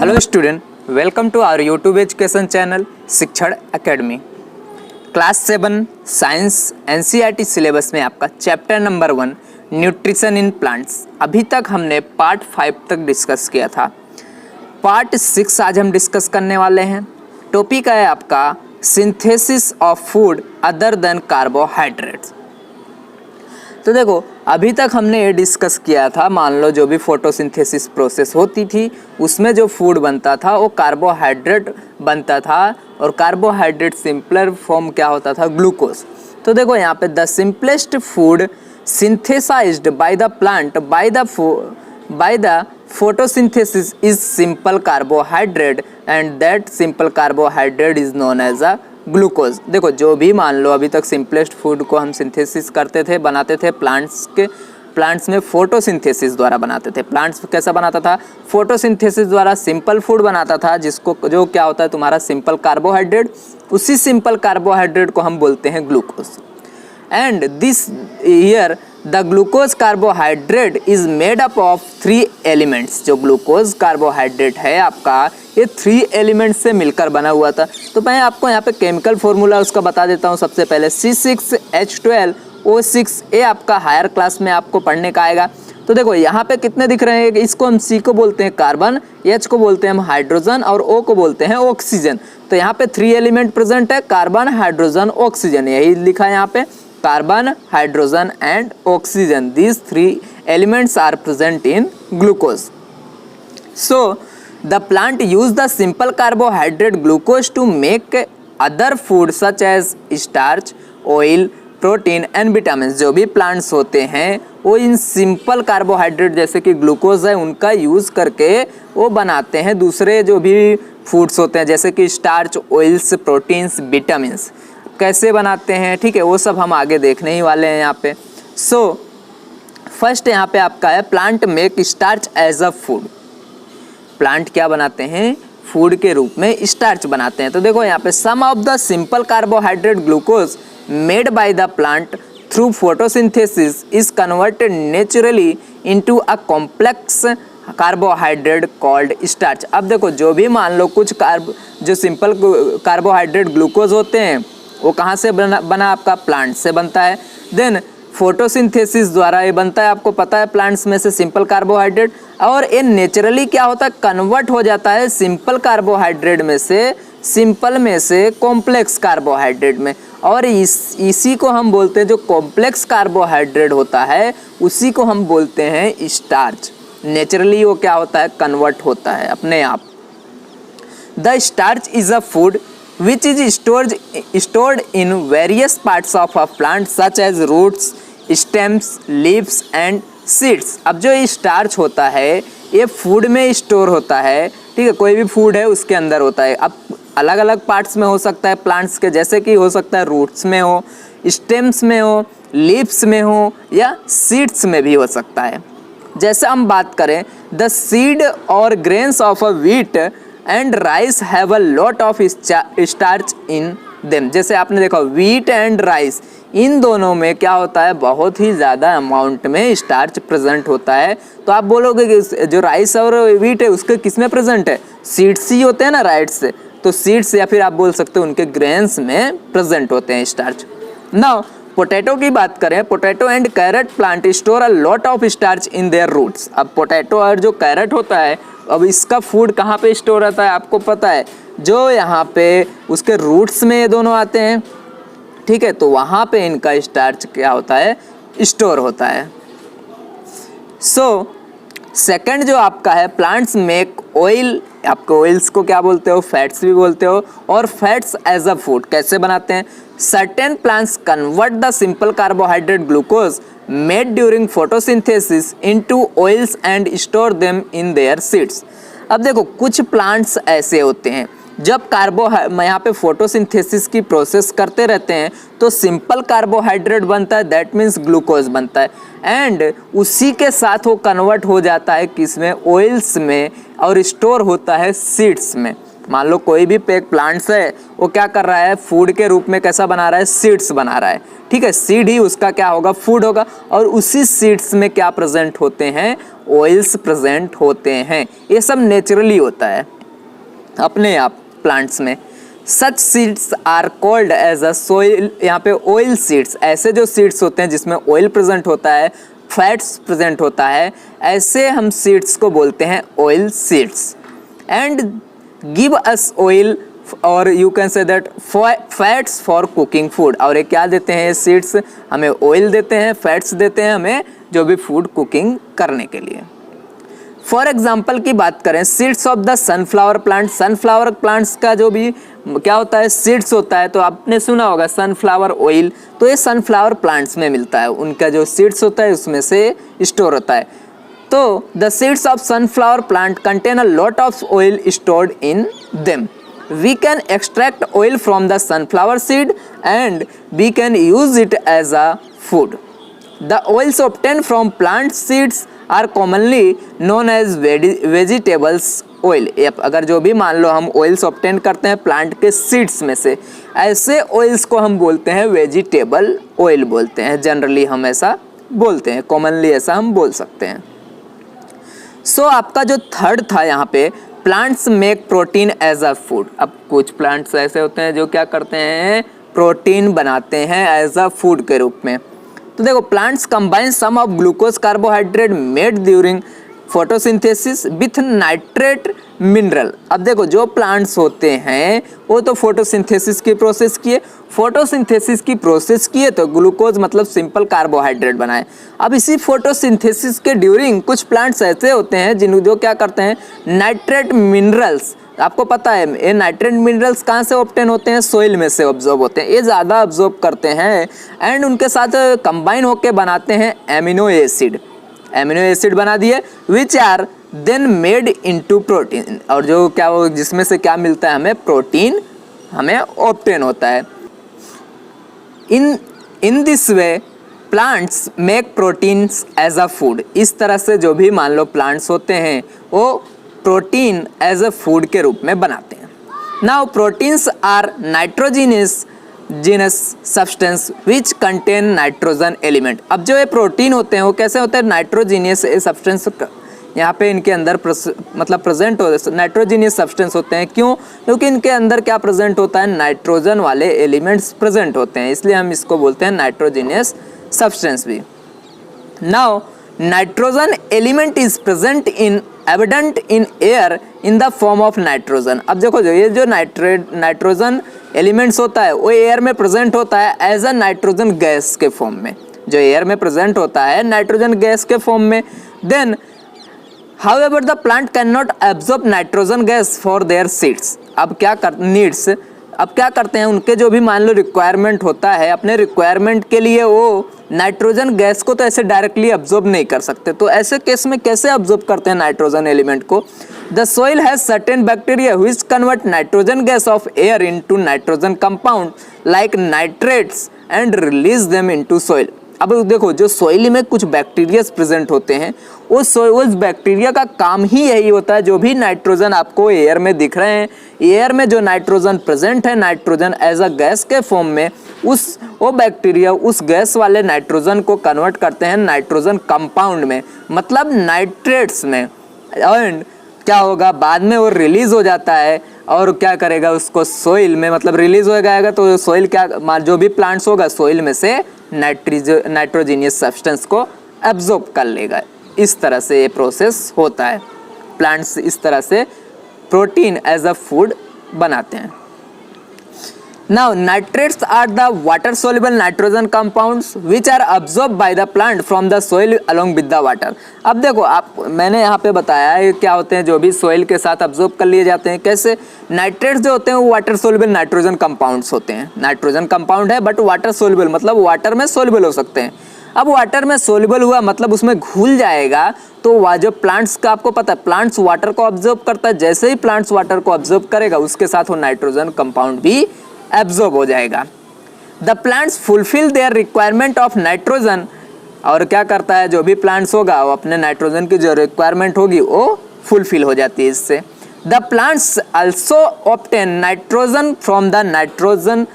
Hello student, welcome to our YouTube education channel Shikshan academy. Class 7 science NCERT syllabus में आपका chapter number 1 nutrition in plants. अभी तक हमने part 5 तक discuss किया था। पार्ट 6 आज हम डिस्कस करने वाले हैं। टॉपिक है आपका synthesis of food other than carbohydrates. तो देखो, अभी तक हमने ये डिस्कस किया था, मान लो जो भी फोटोसिंथेसिस प्रोसेस होती थी उसमें जो फूड बनता था वो कार्बोहाइड्रेट बनता था, और कार्बोहाइड्रेट सिंपलर फॉर्म क्या होता था, ग्लूकोज। तो देखो यहाँ पे the simplest food synthesized by the plant by the photosynthesis is simple carbohydrate and that simple carbohydrate is known as a glucose. देखो, जो भी मान लो अभी तक सिंपलेस्ट फूड को हम सिंथेसिस करते थे, बनाते थे प्लांट्स में फोटोसिंथेसिस द्वारा बनाते थे। प्लांट्स कैसा बनाता था, फोटोसिंथेसिस द्वारा सिंपल फूड बनाता था, जिसको जो क्या होता है तुम्हारा सिंपल कार्बोहाइड्रेट। उसी सिंपल कार्बोहाइड्रेट को हम बोलते हैं glucose. And this year the glucose carbohydrate is made up of 3 elements. जो ग्लूकोज कार्बोहाइड्रेट है आपका, ये 3 एलिमेंट्स से मिलकर बना हुआ था। तो मैं आपको यहाँ पे केमिकल फॉर्मूला उसका बता देता हूँ। सबसे पहले C6H12O6, ये आपका हायर क्लास में आपको पढ़ने का आएगा। तो देखो यहाँ पे कितने दिख रहे हैं, इसको हम C को बोलते हैं कार्बन, H को बोलते हैं हम हाइड्रोजन, और O को बोलते हैं ऑक्सीजन। तो यहाँ पे 3 एलिमेंट प्रेजेंट है, कार्बन, हाइड्रोजन, ऑक्सीजन। यही लिखा है यहाँ पे, carbon, hydrogen and oxygen. These 3 elements are present in glucose. So the plant use the simple carbohydrate glucose to make other food such as starch, oil, protein and vitamin. जो भी plants होते हैं वो इन सिंपल कार्बोहाइड्रेट जैसे कि glucose है उनका use करके वो बनाते हैं दूसरे जो भी फूड्स होते हैं, जैसे कि स्टार्च, ऑयल्स, प्रोटीन्स, विटामिन्स। कैसे बनाते हैं, ठीक है, वो सब हम आगे देखने ही वाले हैं यहाँ पे। सो फर्स्ट यहाँ पे आपका है plant make starch as a food. Plant क्या बनाते हैं, फूड के रूप में स्टार्च बनाते हैं। तो देखो यहाँ पे some of the simple carbohydrate glucose made by the plant through photosynthesis is converted naturally into a complex carbohydrate called starch. अब देखो, जो भी मान लो कुछ जो सिंपल कार्बोहाइड्रेट ग्लूकोज होते हैं वो कहाँ से बना आपका, प्लांट से बनता है। देन फोटोसिंथेसिस द्वारा ये बनता है, आपको पता है, प्लांट्स में से सिंपल कार्बोहाइड्रेट, और ये नेचुरली क्या होता है, कन्वर्ट हो जाता है सिंपल कार्बोहाइड्रेट में से कॉम्प्लेक्स कार्बोहाइड्रेट में। और इसी को हम बोलते हैं, जो कॉम्प्लेक्स कार्बोहाइड्रेट होता है उसी को हम बोलते हैं स्टार्च। नेचुरली वो क्या होता है, कन्वर्ट होता है अपने आप। The starch is a food which is stored in various parts of a plant such as roots, stems, leaves and seeds। अब जो ये स्टार्च होता है ये फूड में स्टोर होता है, ठीक है, कोई भी फूड है उसके अंदर होता है। अब अलग अलग पार्ट्स में हो सकता है प्लांट्स के, जैसे कि हो सकता है रूट्स में हो, स्टेम्स में हो, लीव्स में हो, या सीड्स में भी हो सकता है। जैसे हम बात करें, द सीड और grains of a wheat and rice have a lot of starch in them. जैसे आपने देखा व्हीट एंड राइस, इन दोनों में क्या होता है, बहुत ही ज़्यादा अमाउंट में स्टार्च प्रेजेंट होता है। तो आप बोलोगे कि जो राइस और व्हीट है उसके किस में प्रेजेंट है, सीड्स ही होते हैं ना, राइट से। तो सीड्स, या फिर आप बोल सकते हो उनके ग्रेन्स में प्रेजेंट होते हैं स्टार्च। नाउ पोटैटो की बात करें, potato and carrot plant store a lot of starch in their roots. अब पोटैटो और जो कैरेट होता है, अब इसका फूड कहाँ पे स्टोर रहता है आपको पता है, जो यहाँ पे उसके रूट्स में ये दोनों आते हैं, ठीक है, तो वहाँ पे इनका स्टार्च क्या होता है, स्टोर होता है। सो सेकंड जो आपका है, प्लांट्स मेक ऑयल। आपको ऑयल्स को क्या बोलते हो, फैट्स भी बोलते हो, और फैट्स एज अ फूड कैसे बनाते हैं, certain plants convert the simple carbohydrate glucose made during photosynthesis into oils and store them in their seeds. अब देखो, कुछ प्लांट्स ऐसे होते हैं जब यहाँ पे फोटोसिंथेसिस की प्रोसेस करते रहते हैं तो सिंपल कार्बोहाइड्रेट बनता है, दैट मीन्स ग्लूकोज बनता है, एंड उसी के साथ वो कन्वर्ट हो जाता है किसमें, ऑयल्स में, और स्टोर होता है सीड्स में। मान लो कोई भी प्लांट्स है वो क्या कर रहा है, फूड के रूप में कैसा बना रहा है, सीड्स बना रहा है, ठीक है, सीड ही उसका क्या होगा, फूड होगा, और उसी सीड्स में क्या प्रेजेंट होते हैं, ऑयल्स प्रेजेंट होते हैं। ये सब नेचुरली होता है। अपने आप प्लांट्स में। Such seeds are called as a soil, यहाँ पे ऑयल सीड्स, ऐसे जो सीड्स होते हैं जिसमें ऑयल प्रेजेंट होता है, फैट्स प्रेजेंट होता है, ऐसे हम सीड्स को बोलते हैं oil seeds. And give us oil और you can say that fats for cooking food. और ये क्या देते हैं, ये सीड्स हमें ऑयल देते हैं, फैट्स देते हैं हमें जो भी फूड कुकिंग करने के लिए। फॉर एग्जाम्पल की बात करें, seeds of the sunflower plant, sunflower plants का जो भी क्या होता है, सीड्स होता है, तो आपने सुना होगा सनफ्लावर ऑयल, तो ये सनफ्लावर प्लांट्स में मिलता है, उनका जो सीड्स होता है उसमें से स्टोर होता है। तो the seeds of sunflower plant contain a lot of oil stored in them. We can extract oil from the sunflower seed and we can use it as a food. The oils obtained from plant seeds are commonly known as vegetables oil. अगर जो भी मान लो हम oils obtain करते हैं plant के seeds में से, ऐसे ऑयल्स को हम बोलते हैं वेजिटेबल ऑयल बोलते हैं। जनरली हम ऐसा बोलते हैं, कॉमनली ऐसा हम बोल सकते हैं। सो आपका जो थर्ड था यहाँ पे, plants make protein as a food. अब कुछ प्लांट्स ऐसे होते हैं जो क्या करते हैं, प्रोटीन बनाते हैं एज अ फूड के रूप में। तो देखो, plants combine some of glucose carbohydrate made during photosynthesis with nitrate mineral. अब देखो, जो प्लांट्स होते हैं वो तो फोटोसिंथेसिस की प्रोसेस किए, फोटोसिंथेसिस की प्रोसेस किए तो ग्लूकोज मतलब सिंपल कार्बोहाइड्रेट बनाए। अब इसी फोटोसिंथेसिस के ड्यूरिंग कुछ प्लांट्स ऐसे होते हैं जिन जो क्या करते हैं, नाइट्रेट मिनरल्स। आपको पता है ये नाइट्रेट मिनरल्स कहाँ से ऑब्टेन होते हैं, सोइल में से ऑब्जॉर्ब होते हैं, ये ज़्यादा ऑब्जॉर्ब करते हैं एंड उनके साथ कंबाइन होकर बनाते हैं एमिनो एसिड। एमिनो एसिड बना दिए which are then made into protein, और जो क्या वो जिसमें से क्या मिलता है हमें, प्रोटीन हमें ऑब्टेन होता है। In this way plants make proteins as a food. इस तरह से जो भी मान लो प्लांट्स होते हैं वो प्रोटीन एज अ फूड के रूप में बनाते हैं। Now proteins are nitrogenous genus substance which contain nitrogen element. अब जो ये प्रोटीन होते हैं वो कैसे होते हैं, नाइट्रोजीनियस सब्सटेंस यहाँ पे इनके अंदर मतलब प्रेजेंट हो, नाइट्रोजीनियस सब्सटेंस होते हैं। क्यों? क्योंकि इनके अंदर क्या प्रेजेंट होता है, नाइट्रोजन वाले एलिमेंट्स प्रेजेंट होते हैं, इसलिए हम इसको बोलते हैं नाइट्रोजीनियस सब्सटेंस भी। Now nitrogen element is present in evident in air in the form of nitrogen. अब देखो, जो ये जो नाइट्रोजन एलिमेंट्स होता है वो एयर में प्रेजेंट होता है एज अ नाइट्रोजन गैस के फॉर्म में, जो एयर में प्रेजेंट होता है नाइट्रोजन गैस के फॉर्म में। Then however the plant can not absorb nitrogen gas for their seeds. अब क्या करते हैं, उनके जो भी मान लो रिक्वायरमेंट होता है, अपने रिक्वायरमेंट के लिए वो नाइट्रोजन गैस को तो ऐसे डायरेक्टली अब्जॉर्ब नहीं कर सकते, तो ऐसे केस में कैसे अब्जॉर्ब करते हैं नाइट्रोजन एलिमेंट को। The soil has certain bacteria which convert nitrogen gas off air into nitrogen compound like nitrates and release them into soil. अब देखो, जो सोइल में कुछ बैक्टीरियाज प्रेजेंट होते हैं, उस बैक्टीरिया का काम ही यही होता है, जो भी नाइट्रोजन आपको एयर में दिख रहे हैं, एयर में जो नाइट्रोजन प्रेजेंट है, नाइट्रोजन एज अ गैस के फॉर्म में, वो बैक्टीरिया उस गैस वाले नाइट्रोजन को कन्वर्ट करते हैं नाइट्रोजन कंपाउंड में, मतलब नाइट्रेट्स में। एंड क्या होगा, बाद में वो रिलीज हो जाता है और क्या करेगा, उसको सोइल में मतलब रिलीज हो जाएगा, तो सोइल क्या, जो भी प्लांट्स होगा सोइल में से नाइट्रोजीनियस सब्सटेंस को एब्जॉर्ब कर लेगा। इस तरह से ये प्रोसेस होता है, प्लांट्स इस तरह से प्रोटीन एज अ फूड बनाते हैं। Now nitrates are the water soluble nitrogen compounds which are absorb by the plant from the soil along with the water. अब देखो, मैंने यहाँ पे बताया है क्या होते हैं, जो भी सोइल के साथ अब्जॉर्ब कर लिए जाते हैं। कैसे? नाइट्रेट्स जो होते हैं वो वाटर सोल्यूबल नाइट्रोजन कंपाउंड्स होते हैं, नाइट्रोजन कंपाउंड है बट वाटर सोल्यूबल मतलब वाटर में सोल्यूबल हो सकते हैं। अब वाटर में सोल्यूबल हुआ मतलब उसमें घुल जाएगा, तो जो प्लांट्स का आपको पता है प्लांट्स वाटर को ऑब्जर्व करता है, जैसे ही प्लांट्स वाटर को ऑब्जर्व करेगा उसके साथ वो नाइट्रोजन कंपाउंड भी एब्जॉर्ब हो जाएगा। The plants fulfil their requirement of nitrogen, और क्या करता है, जो भी प्लांट्स होगा वो अपने नाइट्रोजन की जो रिक्वायरमेंट होगी वो फुलफिल हो जाती है इससे। The plants also obtain nitrogen from the nitrogen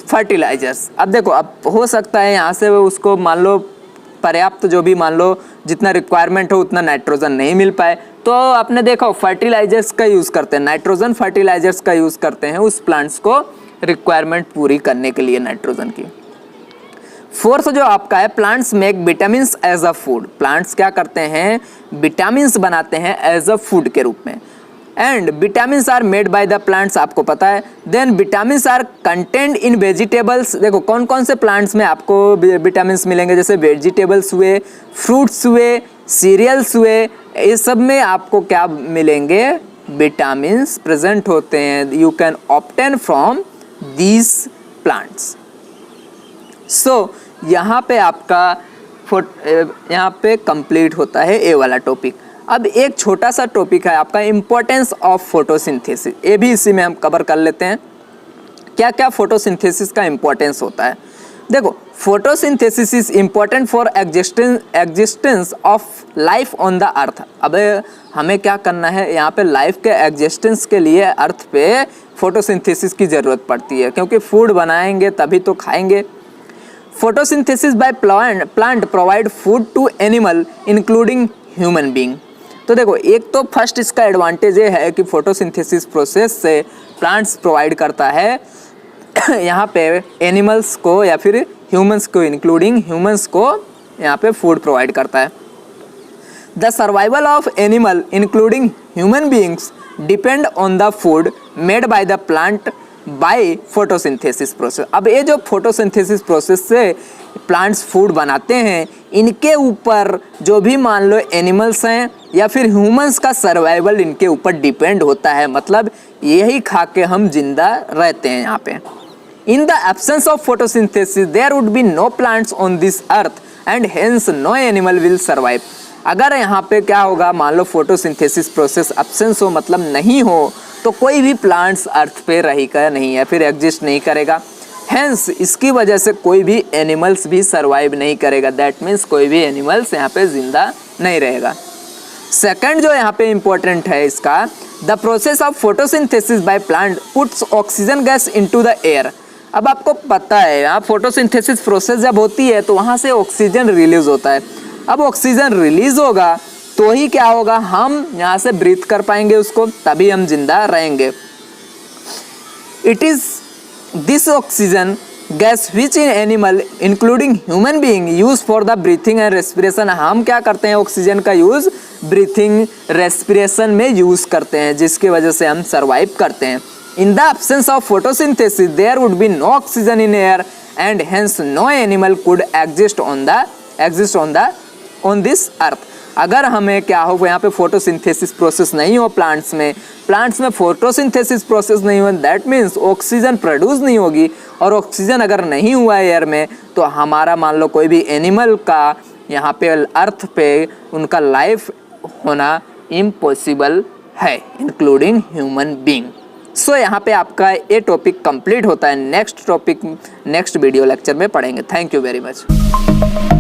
fertilizers. अब देखो, अब हो सकता है यहाँ से वो उसको मान लो पर्याप्त जो भी मान लो जितना रिक्वायरमेंट हो उतना नाइट्रोजन नहीं मिल पाए, तो आपने देखा फर्टिलाइजर्स का यूज़ करते हैं, नाइट्रोजन फर्टिलाइजर्स का यूज़ करते हैं उस प्लांट्स को रिक्वायरमेंट पूरी करने के लिए नाइट्रोजन की। फोर्थ जो आपका है, plants make vitamin as a food. Plants क्या करते हैं, विटामिन बनाते हैं एज अ फूड के रूप में। And vitamin are made by the plants, आपको पता है। Then vitamin are content in vegetables. देखो कौन कौन से प्लांट्स में आपको विटामिन मिलेंगे, जैसे वेजिटेबल्स हुए, फ्रूट्स हुए, सीरियल्स हुए, इस सब में आपको क्या मिलेंगे, विटामिन प्रेजेंट होते हैं। You can obtain from these plants. So यहाँ पे आपका यहाँ पे कंप्लीट होता है ए वाला टॉपिक। अब एक छोटा सा टॉपिक है आपका इम्पोर्टेंस ऑफ फोटोसिंथेसिस, ये भी इसी में हम कवर कर लेते हैं। क्या क्या फोटोसिंथेसिस का इम्पोर्टेंस होता है। देखो photosynthesis is important for existence of life on the earth. अब हमें क्या करना है, यहाँ पे लाइफ के एग्जिस्टेंस के लिए अर्थ पे फोटोसिंथेसिस की ज़रूरत पड़ती है, क्योंकि फूड बनाएंगे तभी तो खाएंगे। Photosynthesis by plant provide food to animal including human being. तो देखो एक तो फर्स्ट इसका एडवांटेज ये है कि फोटोसिंथेसिस प्रोसेस से प्लांट्स प्रोवाइड करता है यहाँ पे एनिमल्स को या फिर ह्यूमंस को, इंक्लूडिंग ह्यूमंस को यहाँ पे फूड प्रोवाइड करता है। The survival of animal including human beings depend on the food made by the plant by photosynthesis process. अब ये जो फोटोसिंथेसिस प्रोसेस से प्लांट्स फूड बनाते हैं, इनके ऊपर जो भी मान लो एनिमल्स हैं या फिर ह्यूमंस का सर्वाइवल इनके ऊपर डिपेंड होता है, मतलब यही खा के हम जिंदा रहते हैं यहाँ पे। In the absence of photosynthesis there would be no plants on this earth and hence no animal will survive. अगर यहाँ पे क्या होगा, मान लो फोटोसिंथेसिस प्रोसेस एब्सेंस हो, मतलब नहीं हो, तो कोई भी प्लांट्स अर्थ पे रहेगा नहीं या फिर एग्जिस्ट नहीं करेगा। हेंस इसकी वजह से कोई भी एनिमल्स भी सर्वाइव नहीं करेगा। दैट मीन्स कोई भी एनिमल्स यहाँ पे जिंदा नहीं रहेगा। सेकंड जो यहाँ पे इम्पोर्टेंट है इसका, the process of photosynthesis by plant puts oxygen gas into the air. अब आपको पता है यहाँ फोटोसिंथेसिस प्रोसेस जब होती है तो वहाँ से ऑक्सीजन रिलीज होता है। अब ऑक्सीजन रिलीज होगा तो ही क्या होगा, हम यहाँ से ब्रीथ कर पाएंगे उसको, तभी हम जिंदा रहेंगे। It is this oxygen gas which in animal including human being use for the breathing and respiration. हम क्या करते हैं, ऑक्सीजन का यूज ब्रीथिंग रेस्पिरेशन में यूज करते हैं, जिसकी वजह से हम सर्वाइव करते हैं। In the absence of photosynthesis there would be no oxygen in air and hence no animal could exist on this earth. अगर हमें क्या हो, यहाँ पे फोटोसिंथेसिस प्रोसेस नहीं हो प्लांट्स में फोटोसिंथेसिस प्रोसेस नहीं हो, दैट मीन्स ऑक्सीजन प्रोड्यूस नहीं होगी, और ऑक्सीजन अगर नहीं हुआ एयर में तो हमारा मान लो कोई भी एनिमल का यहाँ पे अर्थ पे उनका लाइफ होना इम्पॉसिबल है, इंक्लूडिंग ह्यूमन बीइंग। सो यहाँ पे आपका ये टॉपिक कंप्लीट होता है। Next topic next video lecture में पढ़ेंगे। Thank you very much.